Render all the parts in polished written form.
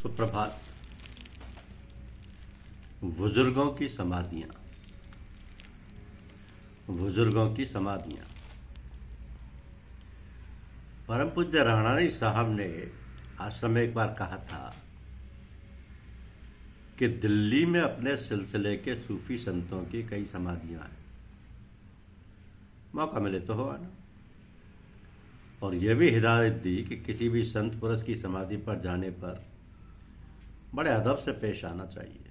सुप्रभात। बुजुर्गों की समाधियां। बुजुर्गों की समाधियां। परम पूज्य राणानी साहब ने आश्रम में एक बार कहा था कि दिल्ली में अपने सिलसिले के सूफी संतों की कई समाधियां हैं, मौका मिले तो हो आना। और यह भी हिदायत दी कि किसी भी संत पुरुष की समाधि पर जाने पर बड़े अदब से पेश आना चाहिए।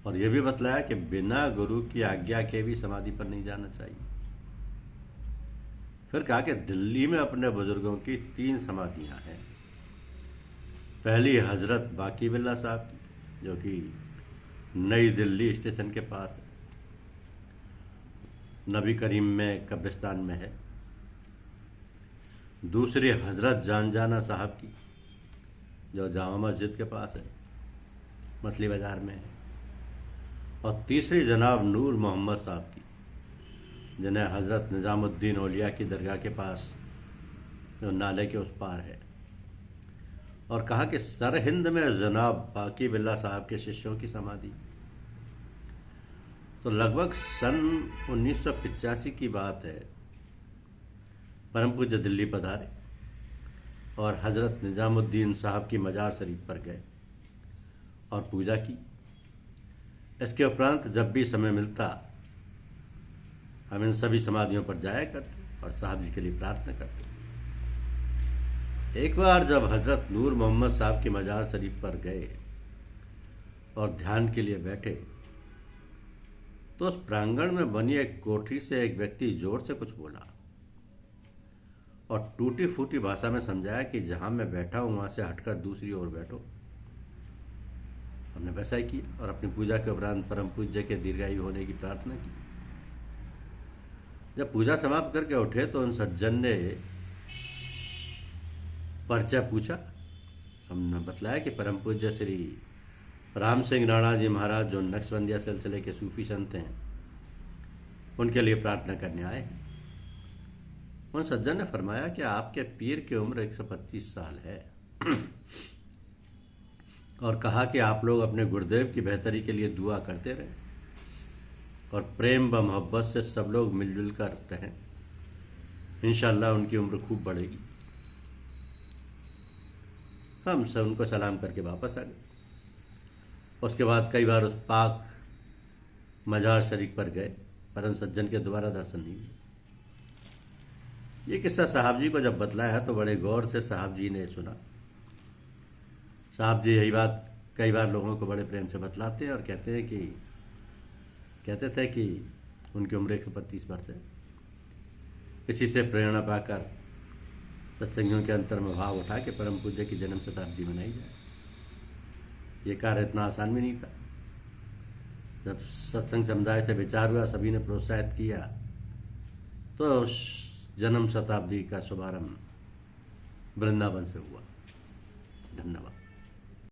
और यह भी बतलाया कि बिना गुरु की आज्ञा के भी समाधि पर नहीं जाना चाहिए। फिर कहा कि दिल्ली में अपने बुजुर्गों की 3 समाधियां हैं। पहली हजरत बाकी बिल्ला साहब की, जो कि नई दिल्ली स्टेशन के पास है, नबी करीम में कब्रिस्तान में है। दूसरी हजरत जानजाना साहब की, जो जामा मस्जिद के पास है, मछली बाजार में है। और तीसरी जनाब नूर मोहम्मद साहब की, जिन्हें हजरत निजामुद्दीन औलिया की दरगाह के पास, जो नाले के उस पार है। और कहा कि सरहिंद में जनाब बाकी बिल्ला साहब के शिष्यों की समाधि। तो लगभग सन 1985 की बात है, परम पूज्य दिल्ली पधारे और हजरत निजामुद्दीन साहब की मजार शरीफ पर गए और पूजा की। इसके उपरांत जब भी समय मिलता हम इन सभी समाधियों पर जाया करते और साहब जी के लिए प्रार्थना करते। एक बार जब हजरत नूर मोहम्मद साहब की मजार शरीफ पर गए और ध्यान के लिए बैठे, तो उस प्रांगण में बनी एक कोठरी से एक व्यक्ति जोर से कुछ बोला और टूटी फूटी भाषा में समझाया कि जहां मैं बैठा हूं वहां से हटकर दूसरी ओर बैठो। हमने वैसा ही किया और अपनी पूजा के उपरांत परम पूज्य के दीर्घायु होने की प्रार्थना की। जब पूजा समाप्त करके उठे तो उन सज्जन ने परिचय पूछा। हमने बतलाया कि परम पूज्य श्री राम सिंह राणा जी महाराज, जो नक्शबंदिया सिलसिले के सूफी संत हैं, उनके लिए प्रार्थना करने आए हैं। उन सज्जन ने फरमाया कि आपके पीर की उम्र 125 साल है और कहा कि आप लोग अपने गुरुदेव की बेहतरी के लिए दुआ करते रहें और प्रेम व मोहब्बत से सब लोग मिलजुल कर रहें। इंशाअल्लाह उनकी उम्र खूब बढ़ेगी। हम सब उनको सलाम करके वापस आ गए। उसके बाद कई बार उस पाक मजार शरीफ पर गए, पर उन सज्जन के दोबारा दर्शन नहीं हुए। ये किस्सा साहब जी को जब बतलाया तो बड़े गौर से साहब जी ने सुना। साहब जी यही बात कई बार लोगों को बड़े प्रेम से बतलाते हैं और कहते थे कि उनकी उम्र 125 वर्ष है। इसी से प्रेरणा पाकर सत्संगियों के अंतर में भाव उठा के परम पूज्य की जन्म शताब्दी मनाई जाए। ये कार्य इतना आसान भी नहीं था। जब सत्संग समुदाय से विचार हुआ, सभी ने प्रोत्साहित किया, तो जन्म शताब्दी का शुभारंभ वृंदावन से हुआ। धन्यवाद।